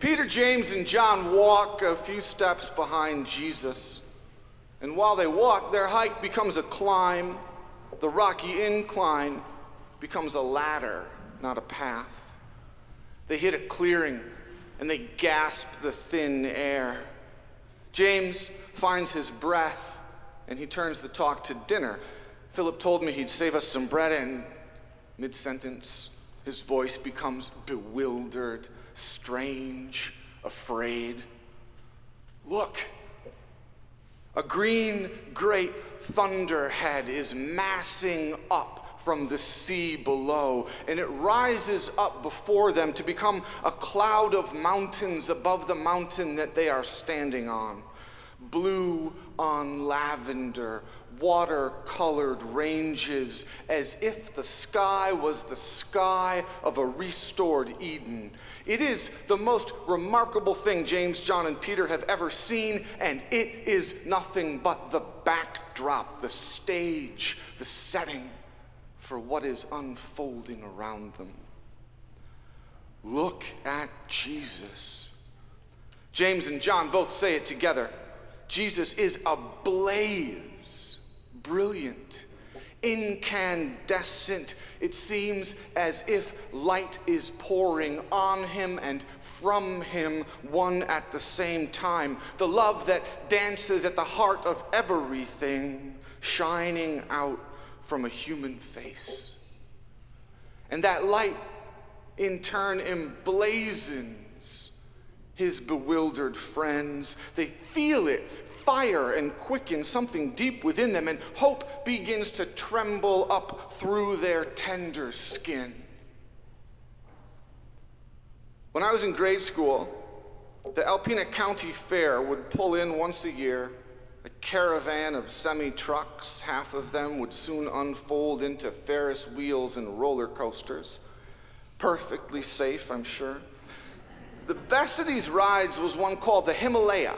Peter, James, and John walk a few steps behind Jesus. And while they walk, their hike becomes a climb. The rocky incline becomes a ladder, not a path. They hit a clearing, and they gasp the thin air. James finds his breath, and he turns the talk to dinner. Philip told me he'd save us some bread, and mid-sentence, his voice becomes bewildered, strange, afraid. Look, a green, great thunderhead is massing up from the sea below, and it rises up before them to become a cloud of mountains above the mountain that they are standing on. Blue on lavender, water-colored ranges, as if the sky was the sky of a restored Eden. It is the most remarkable thing James, John, and Peter have ever seen, and it is nothing but the backdrop, the stage, the setting for what is unfolding around them. Look at Jesus. James and John both say it together. Jesus is ablaze, brilliant, incandescent. It seems as if light is pouring on him and from him, one at the same time. The love that dances at the heart of everything, shining out from a human face. And that light, in turn, emblazons his bewildered friends. They feel it fire and quicken something deep within them, and hope begins to tremble up through their tender skin. When I was in grade school, the Alpena County Fair would pull in once a year a caravan of semi-trucks. Half of them would soon unfold into Ferris wheels and roller coasters. Perfectly safe, I'm sure. The best of these rides was one called the Himalaya.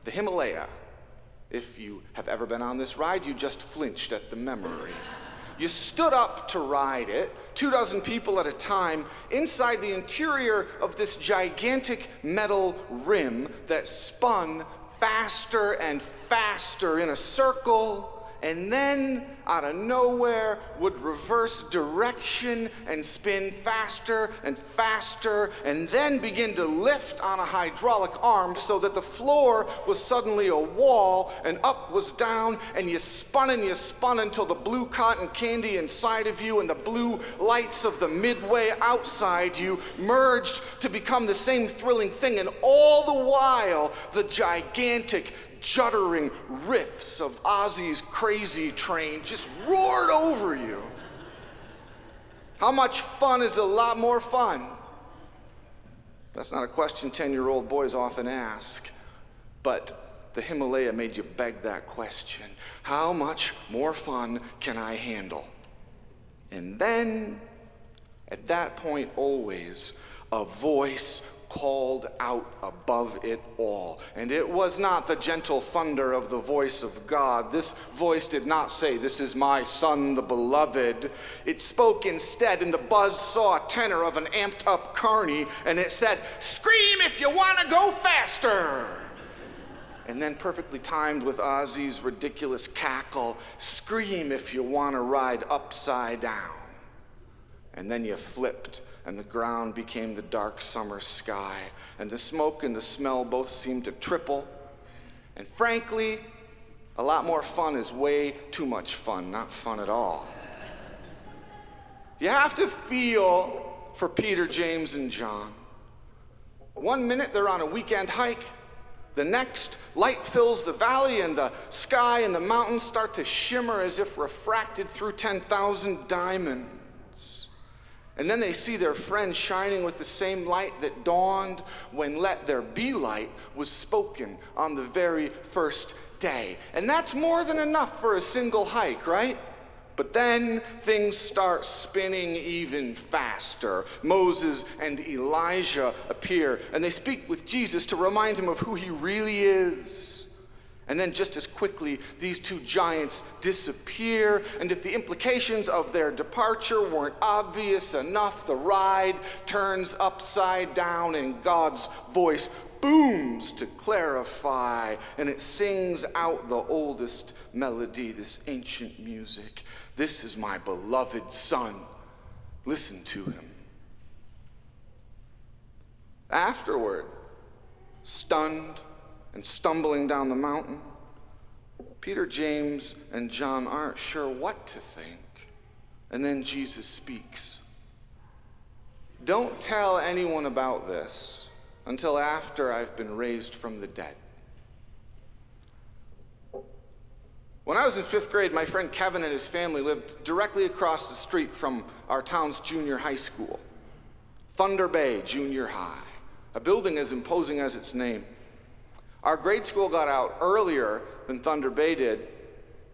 The Himalaya. If you have ever been on this ride, you just flinched at the memory. You stood up to ride it, 24 people at a time, inside the interior of this gigantic metal rim that spun faster and faster in a circle, and then out of nowhere would reverse direction and spin faster and faster, and then begin to lift on a hydraulic arm so that the floor was suddenly a wall, and up was down, and you spun until the blue cotton candy inside of you and the blue lights of the midway outside you merged to become the same thrilling thing. And all the while, the gigantic juddering riffs of Ozzy's Crazy Train just roared over you. How much fun is a lot more fun? That's not a question 10-year-old boys often ask, but the Himalaya made you beg that question. How much more fun can I handle? And then, at that point always, a voice called out above it all. And it was not the gentle thunder of the voice of God. This voice did not say, "This is my son, the beloved." It spoke instead in the buzz-saw tenor of an amped-up carny, and it said, "Scream if you want to go faster." And then, perfectly timed with Ozzy's ridiculous cackle, "Scream if you want to ride upside down." And then you flipped, and the ground became the dark summer sky, and the smoke and the smell both seemed to triple. And frankly, a lot more fun is way too much fun, not fun at all. You have to feel for Peter, James, and John. One minute they're on a weekend hike. The next, light fills the valley, and the sky and the mountains start to shimmer as if refracted through 10,000 diamonds. And then they see their friend shining with the same light that dawned when "Let there be light" was spoken on the very first day. And that's more than enough for a single hike, right? But then things start spinning even faster. Moses and Elijah appear, and they speak with Jesus to remind him of who he really is. And then just as quickly, these two giants disappear, and if the implications of their departure weren't obvious enough, the ride turns upside down and God's voice booms to clarify, and it sings out the oldest melody, this ancient music. This is my beloved Son. Listen to him. Afterward, stunned and stumbling down the mountain, Peter, James, and John aren't sure what to think. And then Jesus speaks. Don't tell anyone about this until after I've been raised from the dead. When I was in 5th grade, my friend Kevin and his family lived directly across the street from our town's junior high school, Thunder Bay Junior High, a building as imposing as its name. Our grade school got out earlier than Thunder Bay did,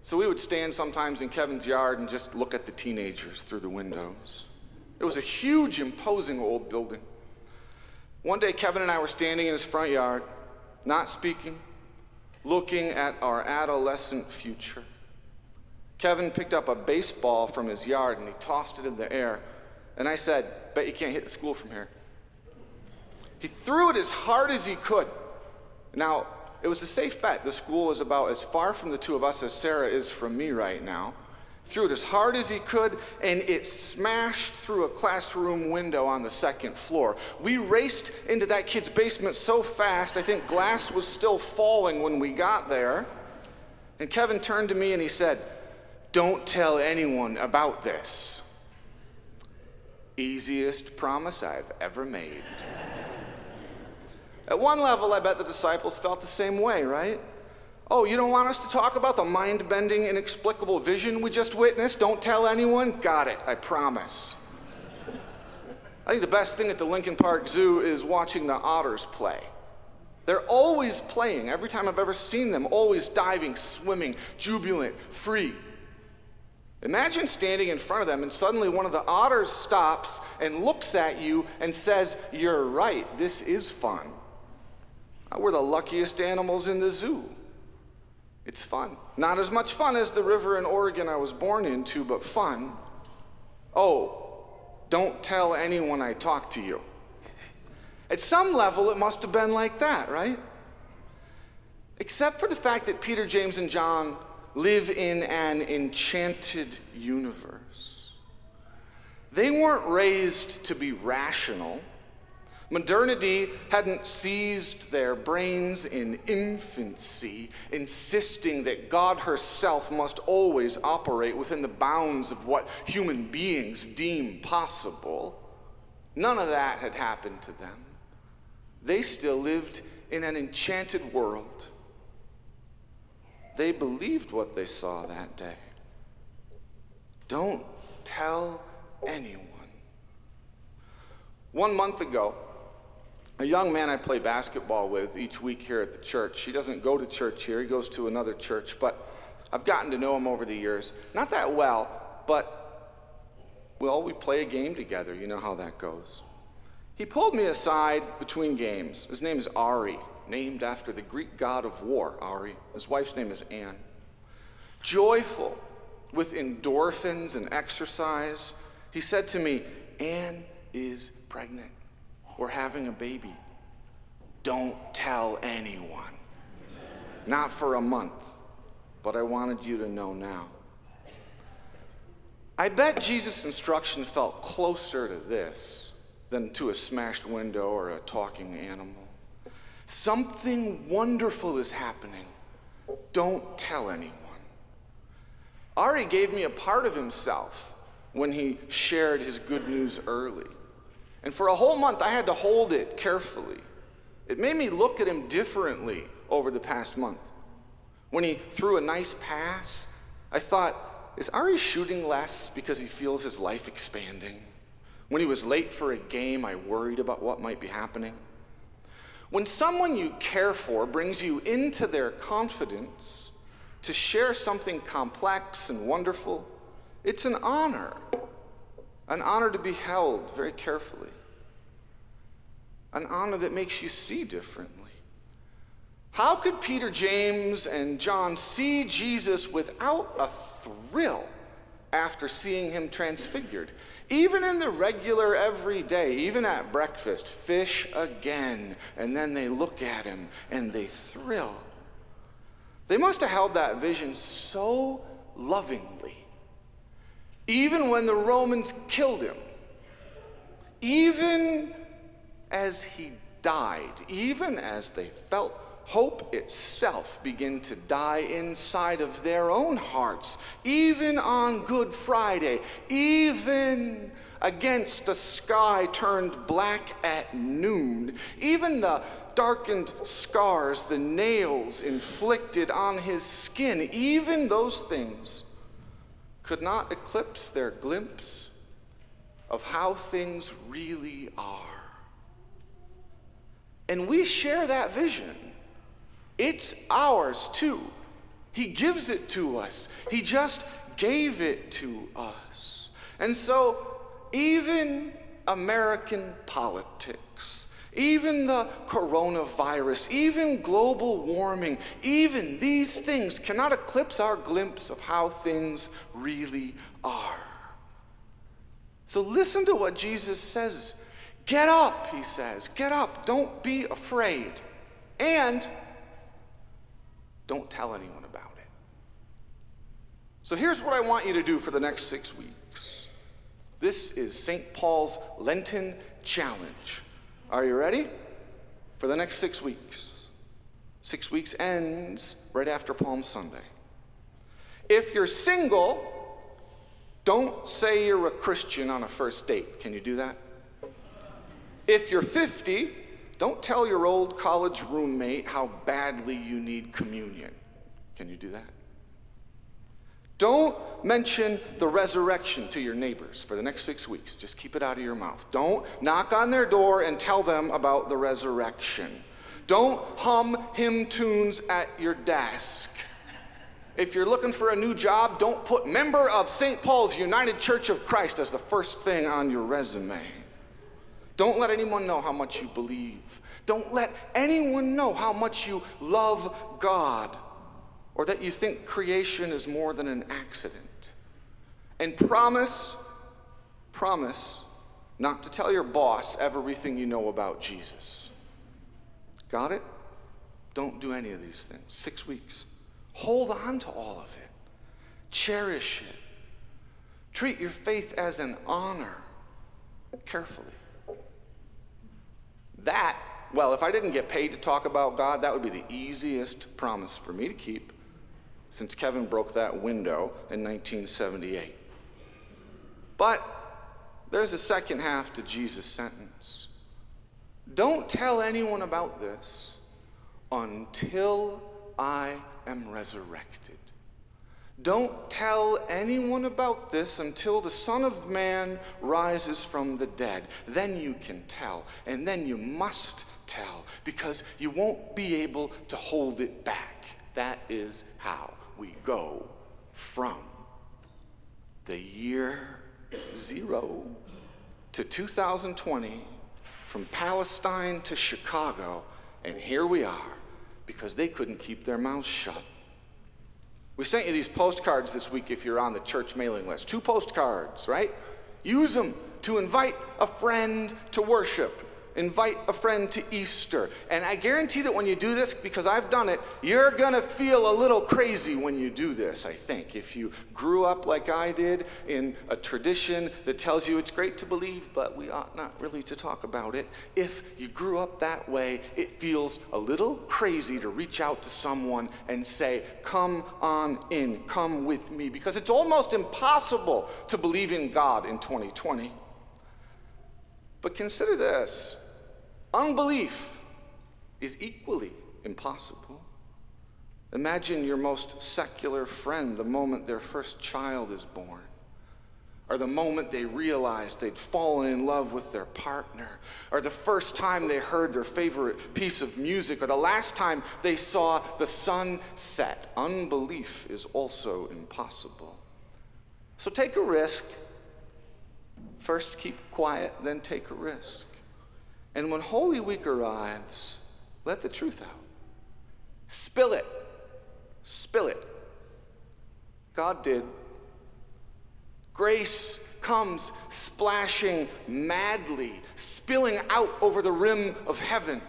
so we would stand sometimes in Kevin's yard and just look at the teenagers through the windows. It was a huge, imposing old building. One day, Kevin and I were standing in his front yard, not speaking, looking at our adolescent future. Kevin picked up a baseball from his yard and he tossed it in the air, and I said, "Bet you can't hit the school from here." He threw it as hard as he could. Now, it was a safe bet. The school was about as far from the two of us as Sarah is from me right now. Threw it as hard as he could, and it smashed through a classroom window on the 2nd floor. We raced into that kid's basement so fast, I think glass was still falling when we got there. And Kevin turned to me and he said, "Don't tell anyone about this." Easiest promise I've ever made. At one level, I bet the disciples felt the same way, right? Oh, you don't want us to talk about the mind-bending, inexplicable vision we just witnessed? Don't tell anyone? Got it, I promise. I think the best thing at the Lincoln Park Zoo is watching the otters play. They're always playing. Every time I've ever seen them, always diving, swimming, jubilant, free. Imagine standing in front of them and suddenly one of the otters stops and looks at you and says, "You're right, this is fun." We're the luckiest animals in the zoo. It's fun. Not as much fun as the river in Oregon I was born into, but fun. Oh, don't tell anyone I talk to you. At some level, it must have been like that, right? Except for the fact that Peter, James, and John live in an enchanted universe. They weren't raised to be rational. Modernity hadn't seized their brains in infancy, insisting that God herself must always operate within the bounds of what human beings deem possible. None of that had happened to them. They still lived in an enchanted world. They believed what they saw that day. Don't tell anyone. 1 month ago, a young man I play basketball with each week here at the church. He doesn't go to church here, he goes to another church, but I've gotten to know him over the years. Not that well, but, well, we play a game together. You know how that goes. He pulled me aside between games. His name is Ari, named after the Greek god of war, Ari. His wife's name is Anne. Joyful with endorphins and exercise, he said to me, "Anne is pregnant. We're having a baby. Don't tell anyone." Not for a month, but I wanted you to know now. I bet Jesus' instruction felt closer to this than to a smashed window or a talking animal. Something wonderful is happening. Don't tell anyone. Ari gave me a part of himself when he shared his good news early. And for a whole month, I had to hold it carefully. It made me look at him differently over the past month. When he threw a nice pass, I thought, is Ari shooting less because he feels his life expanding? When he was late for a game, I worried about what might be happening. When someone you care for brings you into their confidence to share something complex and wonderful, it's an honor to be held very carefully, an honor that makes you see differently. How could Peter, James, and John see Jesus without a thrill after seeing him transfigured? Even in the regular everyday, even at breakfast, fish again, and then they look at him and they thrill. They must have held that vision so lovingly. Even when the Romans killed him, even as he died, even as they felt hope itself begin to die inside of their own hearts, even on Good Friday, even against a sky turned black at noon, even the darkened scars, the nails inflicted on his skin, even those things could not eclipse their glimpse of how things really are. And we share that vision. It's ours too. He gives it to us. He just gave it to us. And so even American politics, even the coronavirus, even global warming, even these things cannot eclipse our glimpse of how things really are. So listen to what Jesus says. Get up, he says. Get up. Don't be afraid. And don't tell anyone about it. So here's what I want you to do for the next 6 weeks. This is St. Paul's Lenten Challenge. Are you ready? For the next 6 weeks. 6 weeks ends right after Palm Sunday. If you're single, don't say you're a Christian on a first date. Can you do that? If you're 50, don't tell your old college roommate how badly you need communion. Can you do that? Don't mention the resurrection to your neighbors for the next 6 weeks. Just keep it out of your mouth. Don't knock on their door and tell them about the resurrection. Don't hum hymn tunes at your desk. If you're looking for a new job, don't put member of St. Paul's United Church of Christ as the first thing on your resume. Don't let anyone know how much you believe. Don't let anyone know how much you love God, or that you think creation is more than an accident. And promise not to tell your boss everything you know about Jesus. Got it? Don't do any of these things. 6 weeks. Hold on to all of it. Cherish it. Treat your faith as an honor carefully. That, well, if I didn't get paid to talk about God, that would be the easiest promise for me to keep since Kevin broke that window in 1978. But there's a second half to Jesus' sentence. Don't tell anyone about this until I am resurrected. Don't tell anyone about this until the Son of Man rises from the dead. Then you can tell, and then you must tell, because you won't be able to hold it back. That is how we go from the year 0 to 2020, from Palestine to Chicago, and here we are, because they couldn't keep their mouths shut. We sent you these postcards this week if you're on the church mailing list. 2 postcards, right? Use them to invite a friend to worship. Invite a friend to Easter. And I guarantee that when you do this, because I've done it, you're going to feel a little crazy when you do this, I think. If you grew up like I did in a tradition that tells you it's great to believe, but we ought not really to talk about it. If you grew up that way, it feels a little crazy to reach out to someone and say, come on in, come with me. Because it's almost impossible to believe in God in 2020. But consider this. Unbelief is equally impossible. Imagine your most secular friend the moment their first child is born, or the moment they realized they'd fallen in love with their partner, or the first time they heard their favorite piece of music, or the last time they saw the sun set. Unbelief is also impossible. So take a risk. First keep quiet, then take a risk. And when Holy Week arrives, let the truth out. Spill it. Spill it. God did. Grace comes splashing madly, spilling out over the rim of heaven.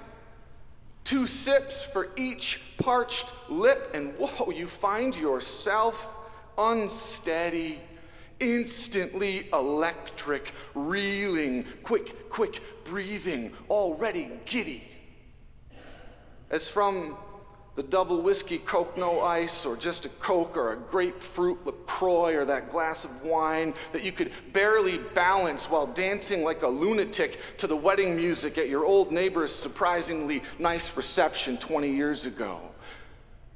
2 sips for each parched lip, and whoa, you find yourself unsteady, instantly electric, reeling, quick breathing, already giddy. As from the double whiskey Coke no ice, or just a Coke, or a grapefruit LaCroix, or that glass of wine that you could barely balance while dancing like a lunatic to the wedding music at your old neighbor's surprisingly nice reception 20 years ago.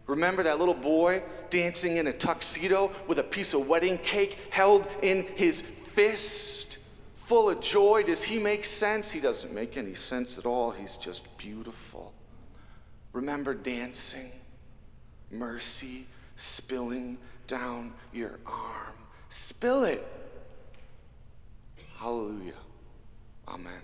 Remember that little boy dancing in a tuxedo with a piece of wedding cake held in his fist, full of joy? Does he make sense? He doesn't make any sense at all. He's just beautiful. Remember dancing, mercy spilling down your arm. Spill it. Hallelujah. Amen.